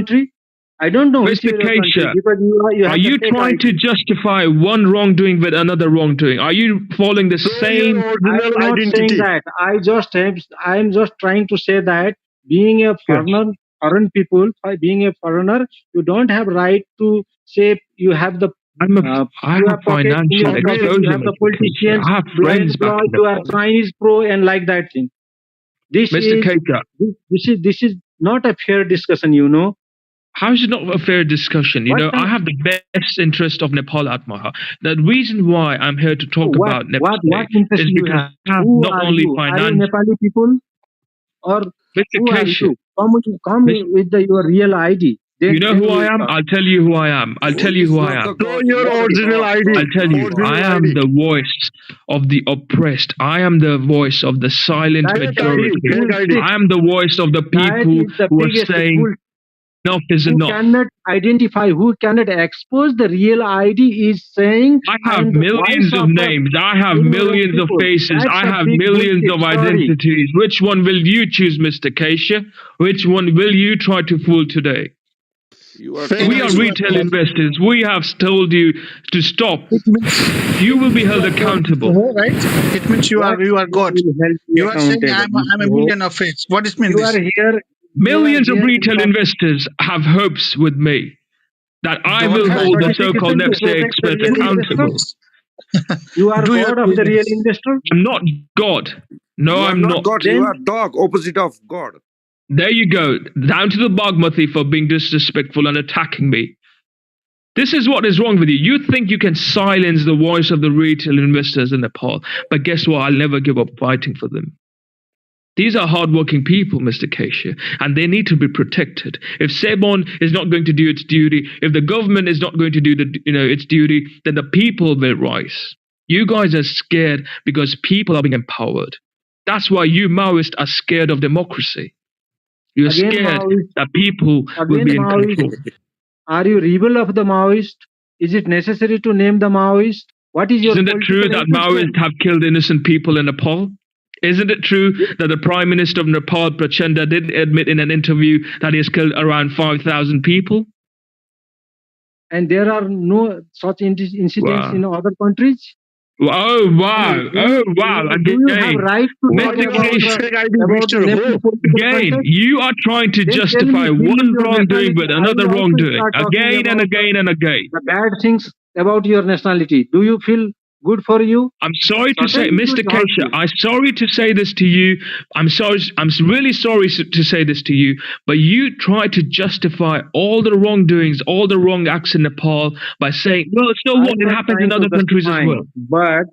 country? I don't know which Mr. your country, Keisha, because you are have the you fake trying to ID. justify one wrongdoing with another wrongdoing? Are you following the Show same? your I'm original not saying identity. that. I'm just trying to say that being a Yes. foreign people, by being a foreigner, you don't have right to say you have the I you have have pocket in financial your Agreed. pocket. You exposure, have the Mr. Keisha. politicians, I have you are friends back employed, in you are Nepal. Chinese pro, and like that thing. This Mr. is Keisha, this is not a fair discussion. You know how is it not a fair discussion? what I have the best interest of Nepal at my heart. The reason why I'm here to talk about what Nepse interest is you because have? I have Who not are only you? Are you finance. Nepali people, or Mr. who are Keisha, you? Come Mr. with your real ID. You know who Then we I will am? talk. I'll tell you who I am. I'll tell you who I am. Show your original I'll ID. tell you, Original I am ID. the voice of the oppressed. I am the voice of the silent That Fake is the ID. majority. big Fake ID. bullshit. I am the voice of the That people is the who are biggest saying bull. enough is Who enough. cannot identify, who cannot expose the real ID is saying, I I have am the voice millions of of the names. I have ignorant millions of people. faces. That's I a have big millions bullshit of story. identities. Which one will you choose, Mr. Keisha? Which one will you try to fool today? Fake We are ID. retail investors. We have told you to stop. It means You will be held you are God, accountable. right? It means you What are God. will help you You are saying accountable? I'm a Mr. Ho? million of faith. What does mean You are this? here. Millions of In retail public. investors have hopes with me that I Don't will have hold the certification so-called to Nepse protect the experts real do your investor. accountable. business. You are Do your God of the real business. investor. I'm not God. No, You are I'm not not. God, you Then are dog, opposite of God. There you go. Down to the Bagmati for being disrespectful and attacking me. This is what is wrong with you. You think you can silence the voice of the retail investors in Nepal, but guess what? I'll never give up fighting for them. These are hardworking people, Mr. Keisha, and they need to be protected. If Sebon is not going to do its duty, if the government is not going to do its duty, then the people will rise. You guys are scared because people are being empowered. That's why you Maoists are scared of democracy. You're again, scared Maoist. that people will Again, be in Maoist. control. Are you rebel of the Maoist? Is it necessary to name the Maoist? What is your Isn't it true political that interest Maoists have killed innocent people in Nepal? Isn't it true that the Prime Minister of Nepal, Prachanda, did admit in an interview that he has killed around 5,000 people? And there are no such incidents Wow. in other countries? Oh, wow. Oh, wow. Do you have Again, right to Why talk you about use the, fake ID, about Mr. the Nepal Ho? political again, context? you are trying to Then tell justify me, give me one your wrongdoing nationality. with I another will also wrongdoing. start talking Again and about again and again. the bad things about your nationality. Do you feel good for you? I'm sorry to say, Certainly it Mr. will hurt Keisha, you. I'm sorry to say this to you. I'm sorry. I'm really sorry to say this to you. But you try to justify all the wrongdoings, all the wrong acts in Nepal by saying, well, so what? I'm It not happens trying in to other countries as justify, well. but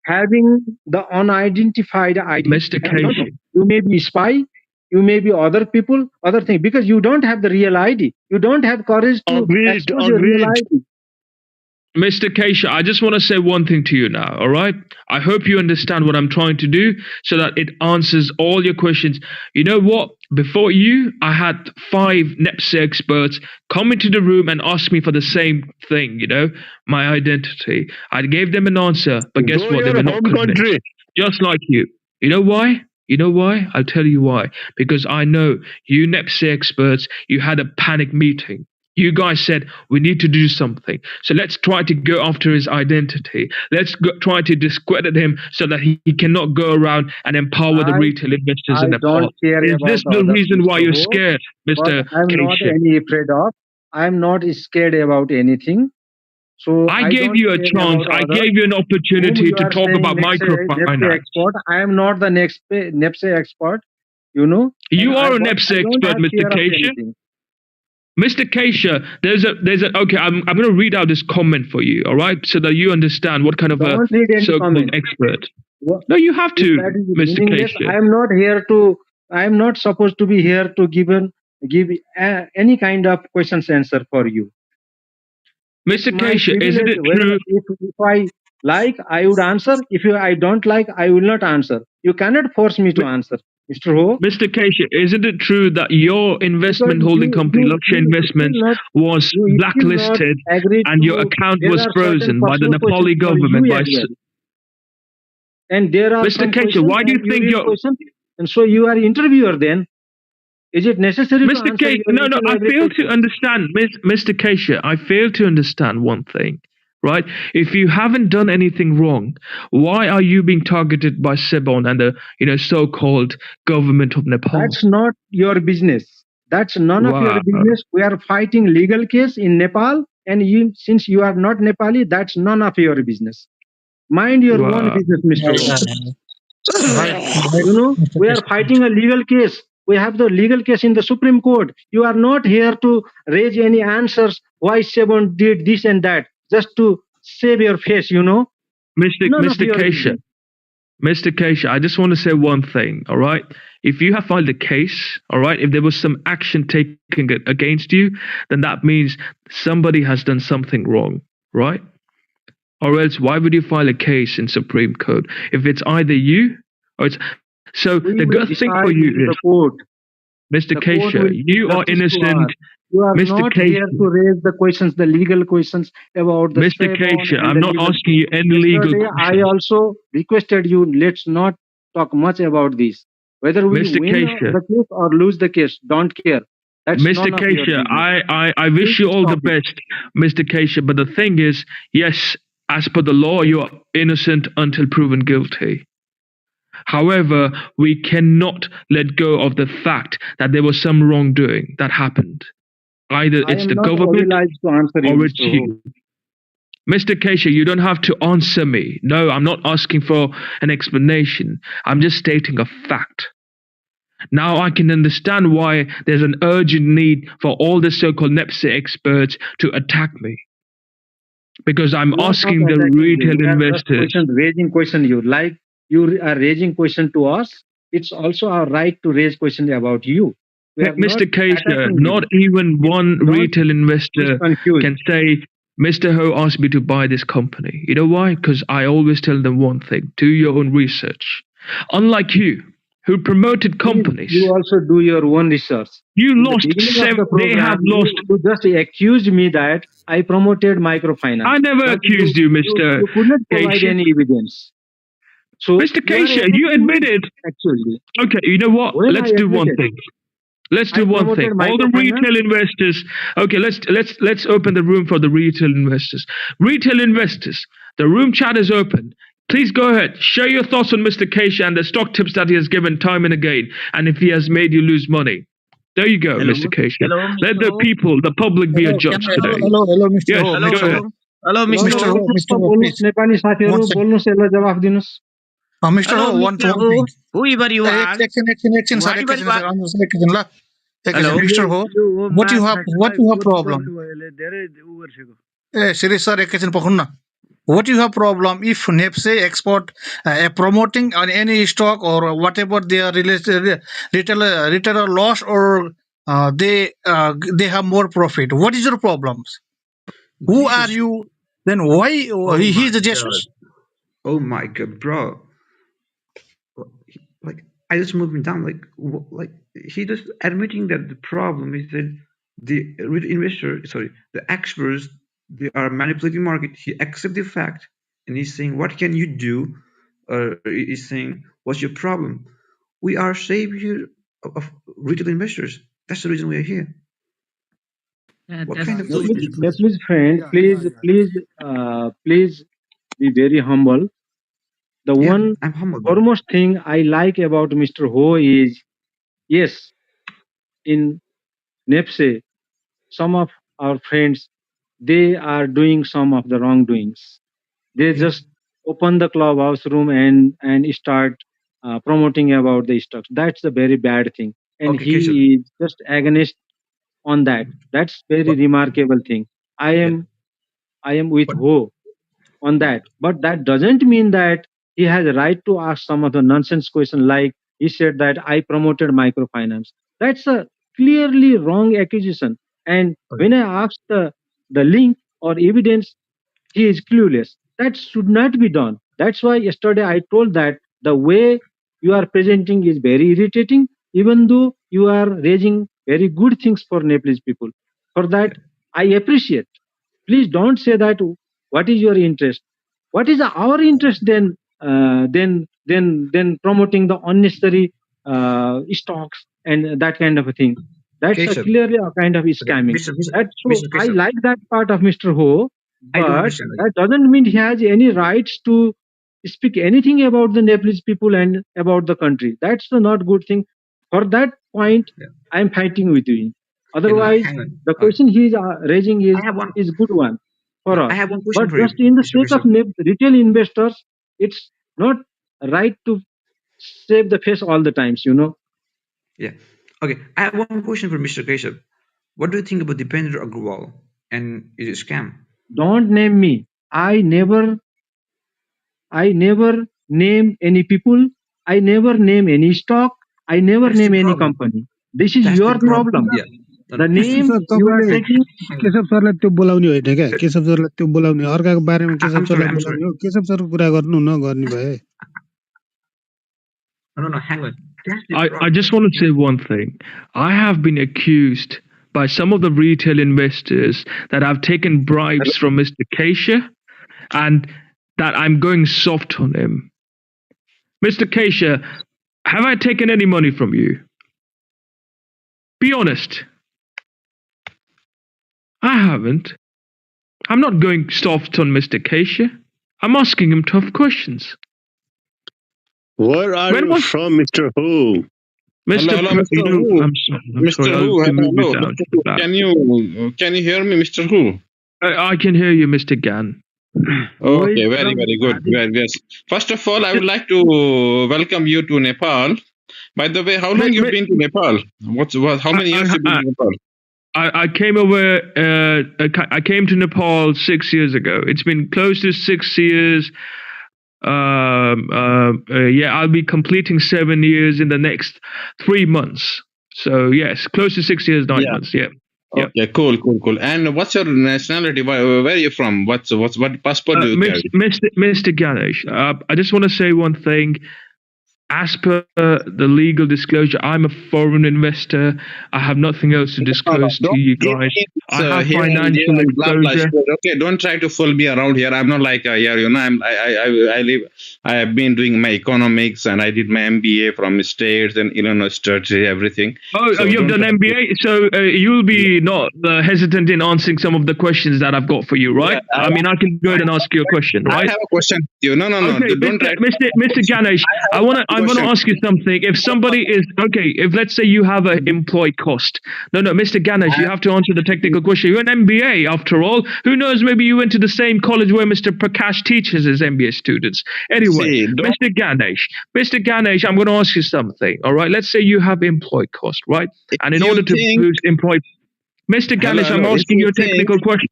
having the unidentified ID, Mr. Keisha, you may be spy, you may be other people, other thing, because you don't have the real ID. You don't have courage to Agreed. expose your real Agreed. ID. Mr. Keisha, I just want to say one thing to you now, all right? I hope you understand what I'm trying to do so that it answers all your questions. You know what? Before you, I had 5 Nepse experts come into the room and ask me for the same thing, my identity. I gave them an answer, but guess Go what? They your were not home convinced. country. Just like you. You know why? You know why? I'll tell you why. Because I know you Nepse experts, you had a panic meeting. You guys said, we need to do something. So let's try to go after his identity. Let's try to discredit him so that he cannot go around and empower the retail investors I in Nepal. don't care Is about this the others, reason why Mr. you're Ho, scared, but Mr. I'm not Keisha? any afraid of. I'm not scared about anything. So I gave don't you a care chance. about I others. gave you an Whom opportunity you to are talk saying about Nepse microfinance. expert. I am not the Nepse expert, and You are a but Nepse I don't expert, have Mr. fear of Keisha. anything. Mr. Keisha, okay, I'm going to read out this comment for you, all right, so that you understand what kind of a Don't read any so-called comment. expert. No, you have to, That is Mr. meaningless. Keisha. I am not supposed to be here to give any kind of questions answer for you. Mr. My Keisha, isn't privilege. it true? If I like, I would answer. If I don't like, I will not answer. You cannot force me to answer, Mr. Ho. Mr. Keisha, isn't it true that your investment Because holding company, Luxury Investments, was you still not blacklisted agree and your to. account There was are certain frozen by the personal questions Nepali for government? you as well. And there are Mr. some Keisha, questions, why do you and you think read you're... questions, and so you are interviewer then. Is it necessary to Mr. answer K, your no, each no, and I every fail to question? understand, Mr. Keisha. I fail to understand one thing, right? If you haven't done anything wrong, why are you being targeted by Sebon and the so-called government of Nepal? That's not your business. That's none of your Wow, business. We are fighting legal case in Nepal, and since you are not Nepali, that's none of your business. Mind your own wow. business, Mr. Yeah, Ho. right, right, Mr. We are Krishna. fighting a legal case. We have the legal case in the Supreme Court. You are not here to raise any answers why Sebon did this and that, just to save your face. Mr. None of Mr. your Keisha, business. Mr. Keisha, I just want to say one thing, all right? If you have filed a case, all right, if there was some action taken against you, then that means somebody has done something wrong, right? Or else, why would you file a case in Supreme Court if it's either you or it's so We the will good thing for decide you in the is, court. Mr. The court Keisha, will give you are justice to us. innocent. You are Mr. not here Keisha, to raise the questions, the legal questions about the Mr. Sebon Keisha, and I'm the not legal asking case. you any legal Yesterday, I questions. also requested you, let's not talk much about this. Whether we Mr. win Keisha, the case or lose the case, don't care. That's Mr. none of your Keisha, business. I wish Please you all the stop it. best, Mr. Keisha. But the thing is, yes, as per the law, you are innocent until proven guilty. However, we cannot let go of the fact that there was some wrongdoing that happened. Either I it's am the not government obliged to answer you, or Mr. it's Ho. you. Mr. Keisha, you don't have to answer me. No, I'm not asking for an explanation. I'm just stating a fact. Now I can understand why there's an urgent need for all the so called Nepse experts to attack me. Because I'm We are not asking the attacking you. retail We are just investors. raising question you. Like you are raising question to us, it's also our right to raise question about you. We are not Mr. Keisha, attacking not you. even Please one don't retail get investor confused. can say, Mr. Ho asked me to buy this company. You know why? Because I always tell them one thing: do your own research. Unlike you, who promoted Please, companies, you also do your own research. you In the lost beginning of seven, the they have program, lost. you just accused me that I promoted I microfinance, never but accused you, Mr. you could not provide Keisha. any evidence. So Mr. you are Keisha, you attacking me admitted. actually. Okay, you know what? When I Let's do one admitted thing. Let's I do one thing. promoted All the microfinance, retail investors. Okay, let's open the room for the retail investors. Retail investors, the room chat is open. Please go ahead. Share your thoughts on Mr. Keisha and the stock tips that he has given time and again, and if he has made you lose money. There you go, Hello, Mr. Keisha. hello, Let Mr. the Ho. people, the public, be a Hello, judge Hello, today. hello, hello, Mr. Yes, Ho, hello, go Mr. ahead. hello, Ho, hello, ल Mr. ल Mr. Ho. Ho, चुप Mr. Ho, बोल्नुहोस् please. Nepali साथीहरू One second. बोल्नुहोस् यसलाई जवाफ दिनुहोस् Mr. Hello, Ho, Mr. one thing. Ho. Whoever you are, एकछिन sir, whatever you एकछिन are. sir, एकछिन ल. एकछिन, Hello. Mr. Ho, यो what you मार have, what फ्याक्सनलाई you have कोट problem? गर्नुभयो यसले धेरै उ गरिसक्यो Serious sir, एकछिन पखुन न. What you have problem if Nepse export promoting on any stock or whatever they are related retailer loss or they have more profit? What is your problems? Who This are is you? Then why oh he my is the god. Jesus? Oh my god, bro. Like I just moved him down. Like he just admitting that the problem is that the investor, sorry, the experts, they are manipulating market. He accept the fact, and he's saying, "What can you do?" He's saying, "What's your problem?" We are savior of retail investors. That's the reason we are here. Yeah, What that's kind of so logic is ridiculous. this? Nepalese friend, please be very humble. The Yeah, one I'm humble, bro. foremost thing I like about Mr. Ho is, yes, in Nepse, some of our friends, they are doing some of the wrongdoings. They Yeah. just open the clubhouse room and start promoting about the stocks. That's a very bad thing, and Okay, Keshav. he is just against on that. That's very But remarkable thing. I yeah, am I am with but Ho on that. But that doesn't mean that he has a right to ask some of the nonsense question like he said that I promoted microfinance. That's a clearly wrong accusation. And okay. when I asked the link or evidence, he is clueless. That should not be done. That's why yesterday I told that the way you are presenting is very irritating, even though you are raising very good things for Nepalese people. For that, Yeah. I appreciate. Please don't say that what is your interest. What is our interest then? Then promoting the unnecessary stocks and that kind of a thing. That's clearly a kind of scamming. So I like that part of Mr. Ho, but that doesn't mean he has any rights to speak anything about the Nepalese people and about the country. That's a not good thing. For that point, I'm fighting with you. Otherwise, the question he is raising is good one for us. I have one question But for you, just in the Mr. sake of Keshav. retail investors, it's not right to save the face all the times. Yeah. Okay. I have one question for Mr. Keshav. What do you think about Dipender Agrawal and is it a scam? Don't name me. I never name any people. I never name any stock. I never That's the name any problem. company. This is That's your the problem. Yeah. The name sir you are तपाईँले taking. Keshav सरलाई त्यो बोलाउने होइन क्या केशव सरलाई त्यो बोलाउने अर्काको बारेमा केशव I'm sorry. सरलाई I'm sorry. बोलाउने हो केशव सरको कुरा गर्नु नगर्ने भए No. Hang on. That's the I problem. just want to say one thing. I have been accused by some of the retail investors that I've taken bribes from Mr. Keisha and that I'm going soft on him. Mr. Keisha, have I taken any money from you? Be honest. I haven't. I'm not going soft on Mr. Keisha. I'm asking him tough questions. Where are When you was from, Mr. Who? Mr. Hello, Pre- Mr. you know, Hu. I'm Mr. sorry. I'll Hu, have to move hello. it down to the back. Can you hear me, Mr. Hu? I can hear you, Mr. Gan. Okay, very good. Yes. First of all, I would like to welcome you to Nepal. By the way, how long you've been to Nepal? How many years you've been to Nepal? I came over. I came to Nepal 6 years ago. It's been close to 6 years. I'll be completing 7 years in the next 3 months. So yes, close to 6 years, 9 months. Yeah. Okay, cool. And what's your nationality? Where are you from? What passport do you carry? Mr. Ganesh, I just want to say one thing. As per the legal disclosure, I'm a foreign investor. I have nothing else to disclose to you guys. I have financial exposure. Okay, don't try to fool me around here. I'm not like I live. I have been doing my economics and I did my MBA from States and Illinois State, everything. So you've done MBA, so you'll be not hesitant in answering some of the questions that I've got for you, right? I mean, I can go ahead and ask you a question, right? I have a question to you. No. Okay, Don't try. Mr. Ganesh, I'm going to ask you something. If somebody is if let's say you have an employee cost. No, Mr. Ganesh, you have to answer the technical question. You're an MBA after all. Who knows? Maybe you went to the same college where Mr. Prakash teaches his MBA students. Anyway, Mr. Ganesh, I'm going to ask you something. All right, let's say you have employee cost, right? And in order to boost employee, Mr. Ganesh, I'm asking you a technical question.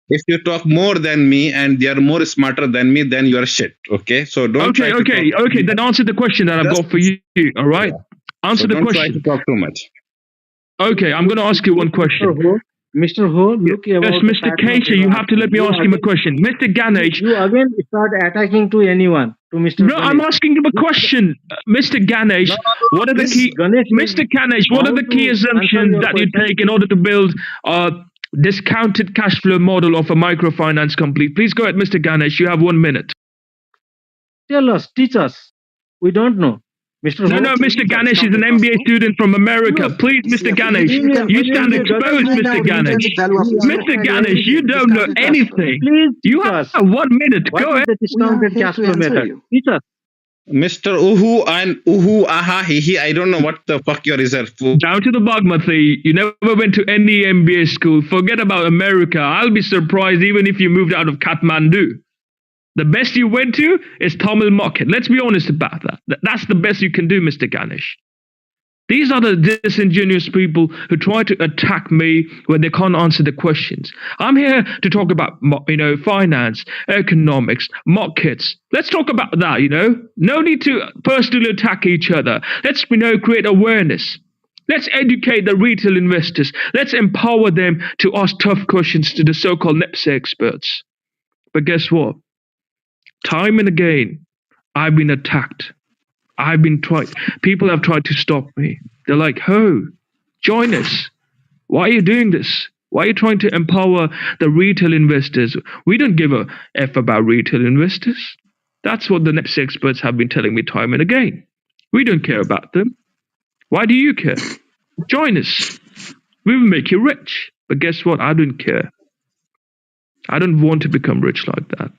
If you talk more than me and they are more smarter than me, then you are shit. Okay, so don't. Okay. Then answer the question that I've got for you. All right, answer the question. Don't try to talk too much. Okay, I'm going to ask you one question. Mr. Ho, look about yes, Mr. Keisha, you have to let me ask him a question. Mr. Ganesh. You again start attacking to anyone, to Mr. No, I'm asking him a question. Mr. Ganesh, what are the key Mr. Ganesh, what are the key assumptions that you take in order to build a discounted cash flow model of a microfinance company? Please go ahead, Mr. Ganesh. You have 1 minute. Tell us, teach us. We don't know. Mr. Mr. Ganesh is an MBA student from America. Please, Mr. Ganesh, you stand exposed, Mr. Ganesh. Mr. Ganesh, you don't know anything. Please you have 1 minute. Go ahead. The discounted cash flow method. Teach us. Mr. Uhu and Uhu Aha Hihi, I don't know what the fuck your result for. Down to the Bagmati, you never went to any MBA school. Forget about America. I'll be surprised even if you moved out of Kathmandu. The best you went to is Tamil market. Let's be honest about that. That's the best you can do, Mr. Ganesh. These are the disingenuous people who try to attack me when they can't answer the questions. I'm here to talk about, finance, economics, markets. Let's talk about that, No need to personally attack each other. Let's, create awareness. Let's educate the retail investors. Let's empower them to ask tough questions to the so-called Nepse experts. But guess what? Time and again, I've been attacked. People have tried to stop me. They're like, join us. Why are you doing this? Why are you trying to empower the retail investors? We don't give a F about retail investors. That's what the Nepse experts have been telling me time and again. We don't care about them. Why do you care? Join us. We will make you rich. But guess what? I don't care. I don't want to become rich like that.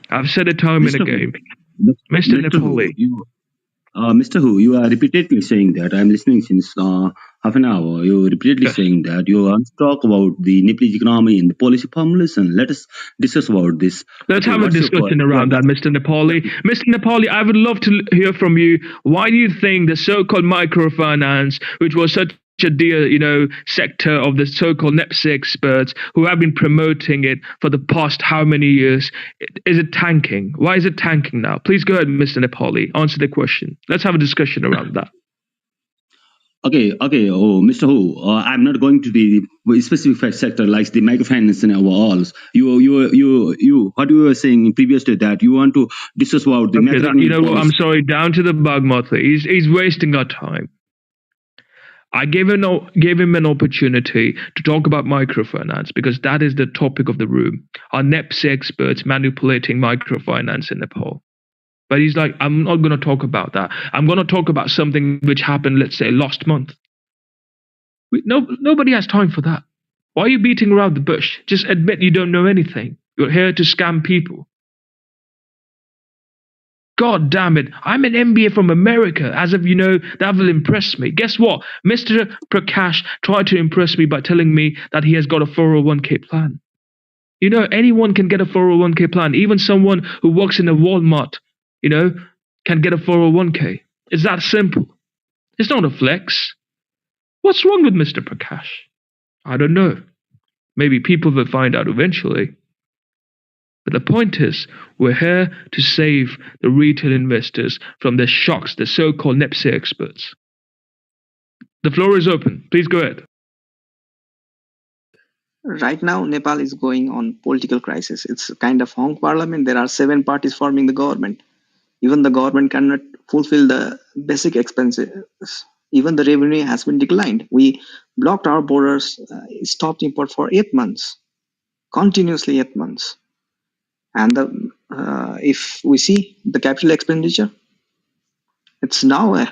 I've said it time and Mr. Hu, again. Mr. Mr. Hu, Nepali. Mr. Hu, you are repeatedly saying that. I'm listening since half an hour. You're repeatedly Yes. saying that you want to talk about the Nepalese economy and the policy formulation. Let us discuss about this. Let's Okay, have a what's your discussion around that, Mr. Nepali. Mr. Nepali, I would love to hear from you. Why do you think the so-called microfinance, which was such a dear, sector of the so-called Nepse experts who have been promoting it for the past how many years, is it tanking? Why is it tanking now? Please go ahead, Mr. Nepali. Answer the question. Let's have a discussion around that. Okay. Oh, Mr. Hu, I'm not going to the specific sector like the microfinance and all. You. What you were saying previously that you want to discuss about the Okay, macroeconomic you know what? I'm policy. sorry. Down to the bug, Martha. He's wasting our time. I gave him an opportunity to talk about microfinance because that is the topic of the room. Are Nepse experts manipulating microfinance in Nepal? But he's like, I'm not going to talk about that. I'm going to talk about something which happened, let's say, last month. Nobody has time for that. Why are you beating around the bush? Just admit you don't know anything. You're here to scam people. God damn it. I'm an MBA from America. As if, that will impress me. Guess what? Mr. Prakash tried to impress me by telling me that he has got a 401k plan. Anyone can get a 401k plan. Even someone who works in a Walmart, can get a 401k. It's that simple. It's not a flex. What's wrong with Mr. Prakash? I don't know. Maybe people will find out eventually. But the point is, we're here to save the retail investors from the shocks, the so-called Nepse experts. The floor is open. Please go ahead. Right now, Nepal is going on political crisis. It's a kind of hung parliament. There are 7 parties forming the government. Even the government cannot fulfill the basic expenses. Even the revenue has been declined. We blocked our borders, stopped import for 8 months, continuously 8 months. And if we see the capital expenditure, it's now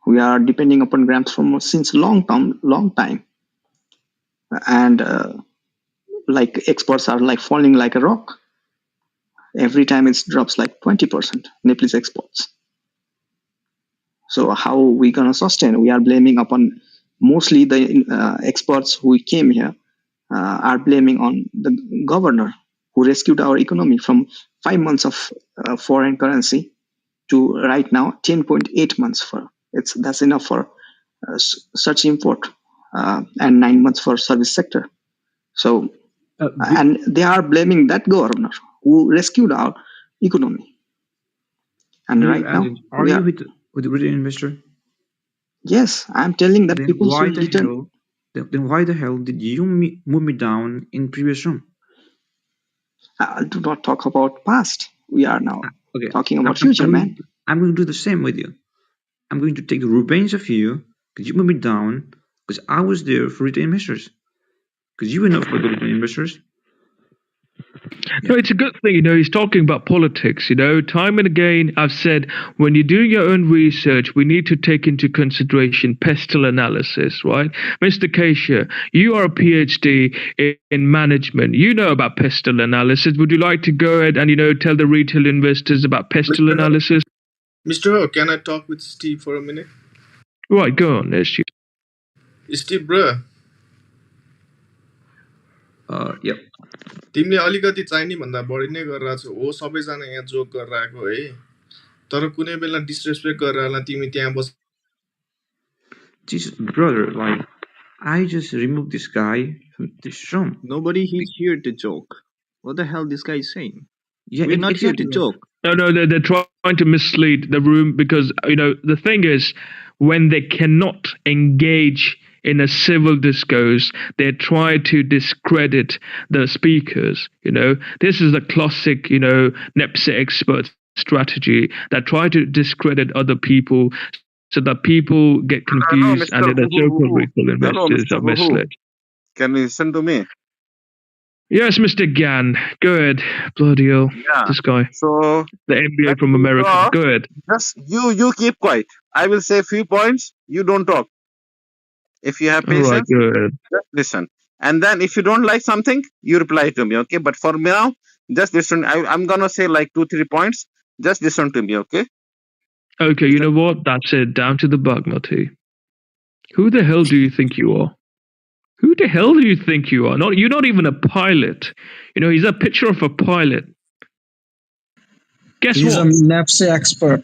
we are depending upon grants from since long time, and like exports are like falling like a rock. Every time it drops like 20%, Nepalese exports. So how we gonna sustain? We are blaming upon mostly the experts who came here are blaming on the governor who rescued our economy from 5 months of foreign currency to right now 10.8 months for that's enough for such import and 9 months for service sector. So and they are blaming that governor who rescued our economy. And right now, are you with the retail investor? Yes, I'm telling that Then people why should the return. hell? Then why the hell did you move me down in previous room? Do not talk about past. We are now Okay, talking about future, man. I'm going to do the same with you. I'm going to take the revenge of you because you moved me down because I was there for retail investors. Because you were not for the retail investors. No, it's a good thing, he's talking about politics, time and again I've said when you're doing your own research, we need to take into consideration pestle analysis, right? Mr. Keisha, you are a PhD in management. You know about pestle analysis. Would you like to go ahead and, tell the retail investors about pestle analysis? Mr. Can I talk with Steve for a minute? Right, go on, SG. Steve, bro. Yep. तिमीले अलिकति चाहिने भन्दा बढी नै गरिरहेको छौ हो सबैजना यहाँ जोक गरिरहेको है तर कुनै बेला डिसरेस्पेक्ट गरेर होला तिमी त्यहाँ बस Jesus, brother, like I just removed this guy from this room. Nobody is here to joke. What the hell this guy is saying? Yeah, We're not exactly. here to joke. No, they're trying to mislead the room because, the thing is, when they cannot engage in a civil discourse, they try to discredit the speakers. This is a classic, Nepse expert strategy that try to discredit other people so that people get confused and the so-called retail investors are misled. Can you listen to me? Yes, Mr. Gan. Go ahead. Bloody hell. Yeah. This guy. So the MBA from America. Go ahead. Just you keep quiet. I will say a few points. You don't talk. If you have All right, patience, good. just listen. And then if you don't like something, you reply to me, okay? But for now, just listen. I'm gonna say like 2-3 points. Just listen to me, okay? Okay, you know what? That's it. Down to the Bagmati. Who the hell do you think you are? Who the hell do you think you are? You're not even a pilot. You know, he's a picture of a pilot. Guess He's what? a Nepse expert.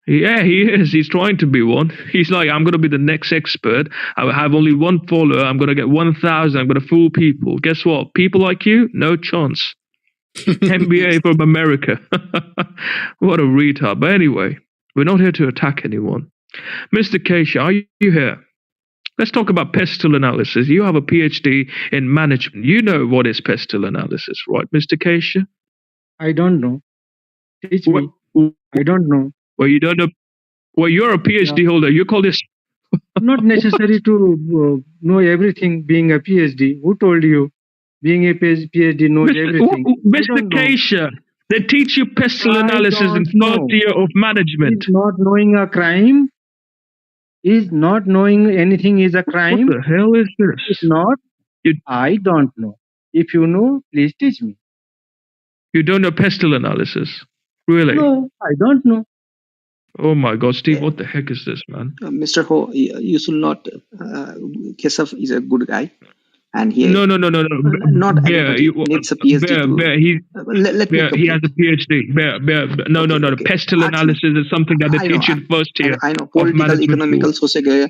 Yeah, he is. He's trying to be one. He's like, I'm going to be the next expert. I have only one follower. I'm going to get 1,000. I'm going to fool people. Guess what? People like you, no chance. MBA from America. What a retard. But anyway, we're not here to attack anyone. Mr. Keisha, are you here? Let's talk about pestle analysis. You have a PhD in management. You know what is pestle analysis, right, Mr. Keisha? I don't know. Teach me. I don't know. Well, you don't know. Well, you're a PhD holder. You call this not necessary to know everything being a PhD. Who told you being a PhD knows everything? Mr. Keisha, they teach you pestle analysis in first year of management. Is not knowing a crime? Is not knowing anything is a crime? What the hell is this? If not, I don't know. If you know, please teach me. You don't know pestle analysis? Really? No, I don't know. Oh my God, Steve, what the heck is this, man? Mr. Ho, you should not. Keshav is a good guy, and he No. not everybody needs a PhD. Let me he has a PhD. No. Pestle analysis is something that they teach you in first year. I know political, economical, social.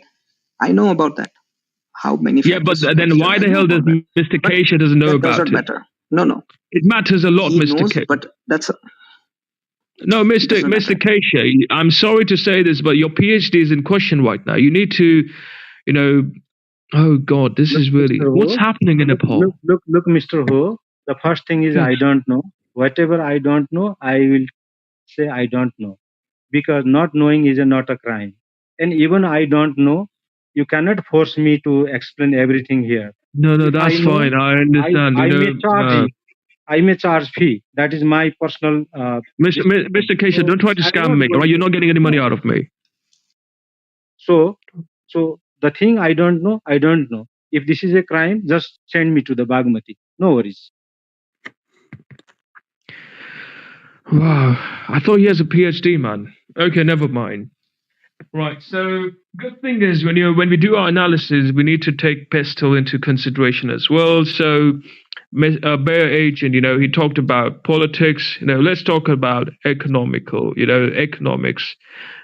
I know about that. How many? Yeah, but then why the hell does Mr. Keisha doesn't know about it? Doesn't matter. No. It matters a lot, Mr. Keisha. But that's. No, Mr. Keisha, I'm sorry to say this, but your PhD is in question right now. You need to, oh God, this is really, what's happening in Nepal? Look, Mr. Ho, the first thing is I don't know. Whatever I don't know, I will say I don't know. Because not knowing is not a crime. And even I don't know, you cannot force me to explain everything here. No, that's fine. I understand. I may charge fee. That is my personal. Mr. Keisha, don't try to scam me. Right? You're not getting any money out of me. So the thing I don't know. If this is a crime, just send me to the Bagmati. No worries. Wow, I thought he has a PhD, man. Okay, never mind. Right. So good thing is when we do our analysis, we need to take pestle into consideration as well. So. Bear agent, he talked about politics. Let's talk about economics.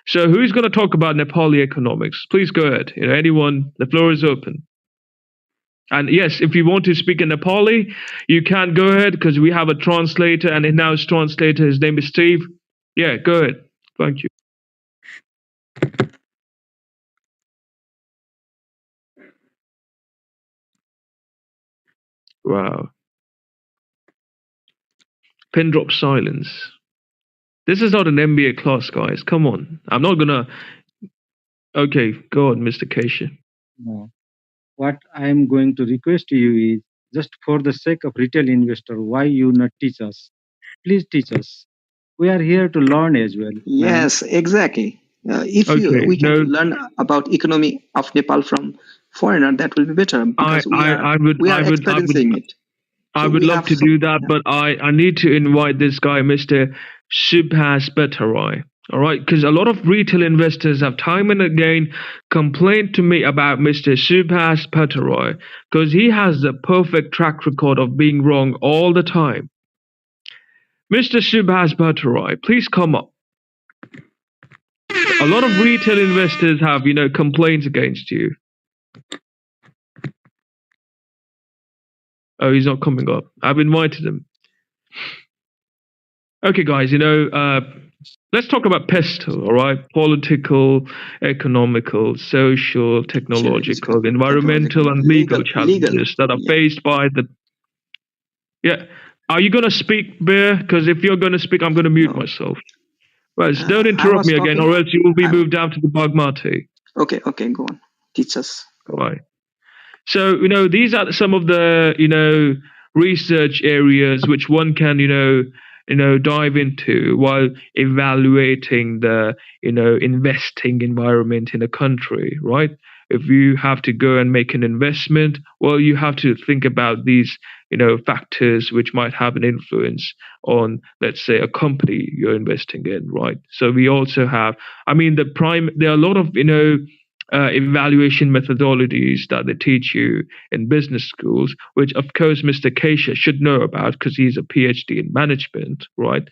So who's going to talk about Nepali economics? Please go ahead. Anyone, the floor is open. And yes, if you want to speak in Nepali, you can go ahead because we have a translator, and in-house translator. His name is Steve. Yeah, go ahead. Thank you. Wow. Pin drop silence. This is not an MBA class, guys. Come on. I'm not gonna. Okay, go on, Mr. Keisha. No. What I am going to request to you is just for the sake of retail investor, why you not teach us? Please teach us. We are here to learn as well. Yes, exactly. If we can learn about economy of Nepal from foreigner, that will be better because we are experiencing it. I would love to do that, but I need to invite this guy, Mr. Subhas Bhattarai. All right, because a lot of retail investors have time and again complained to me about Mr. Subhas Bhattarai because he has the perfect track record of being wrong all the time. Mr. Subhas Bhattarai, please come up. A lot of retail investors have, complaints against you. Oh, he's not coming up. I've invited him. Okay, guys, let's talk about pestle, all right? Political, economical, social, technological, environmental, and legal challenges that are faced by the... Yeah. Are you going to speak, Bear? Because if you're going to speak, I'm going to mute myself. Right, so don't interrupt me again, or else you will be moved down to the Bagmati. Okay, go on. Teach us. All right. So, these are some of the, research areas which one can, dive into while evaluating the investing environment in a country, right? If you have to go and make an investment, well, you have to think about these factors which might have an influence on, let's say, a company you're investing in, right? So we also have, there are a lot of evaluation methodologies that they teach you in business schools, which of course Mr. Keisha should know about because he's a PhD in management, right?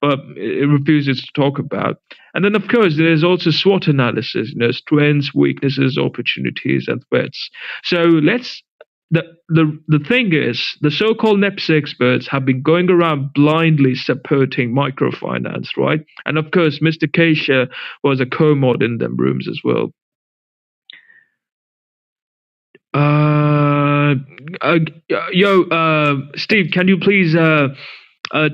But it refuses to talk about. And then, of course, there's also SWOT analysis, strengths, weaknesses, opportunities, and threats. So the thing is, the so-called Nepse experts have been going around blindly supporting microfinance, right? And of course, Mr. Keisha was a co-mod in them rooms as well. Steve, can you please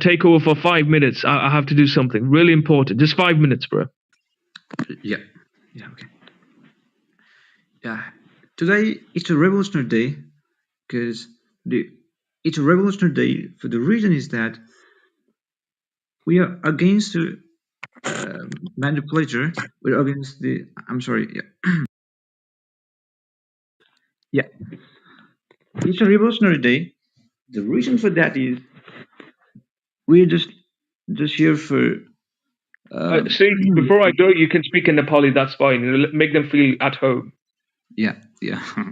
take over for 5 minutes? I have to do something really important. Just 5 minutes, bro. Yeah. Okay. Yeah. Today it's a revolutionary day because it's a revolutionary day for the reason is that we are against the manipulator. We're against the. I'm sorry. Yeah. Yeah. It's a revolutionary day. The reason for that is we're just here for. See, before I go, you can speak in Nepali. That's fine. Make them feel at home. Yeah.